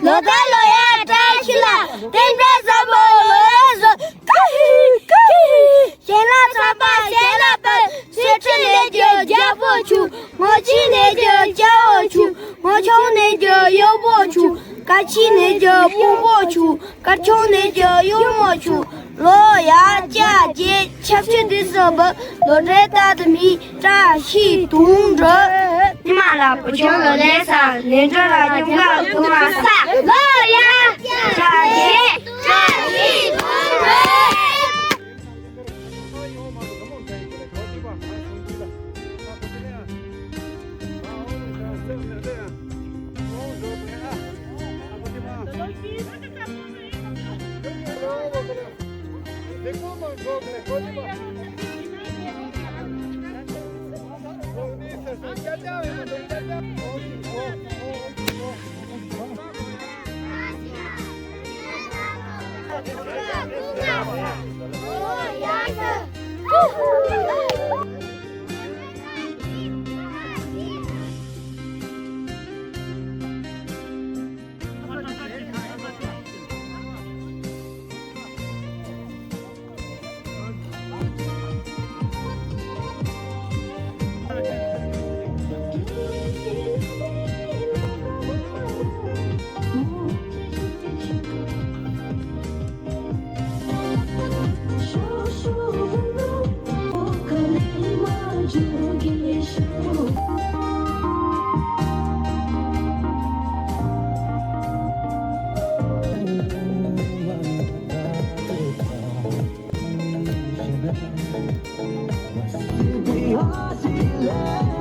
老大老爷站起来，对面什么老爷说，先来上班，先来奔，谁吃来就家不去，我起来就家我去，我穷来就有不去，该起来就不去，该穷来就有我去。老爷家姐吃去的什么？老在大的米扎西东着。你妈了不穷了来上，你这了就干不完啥？老爷家姐扎西东着。Love.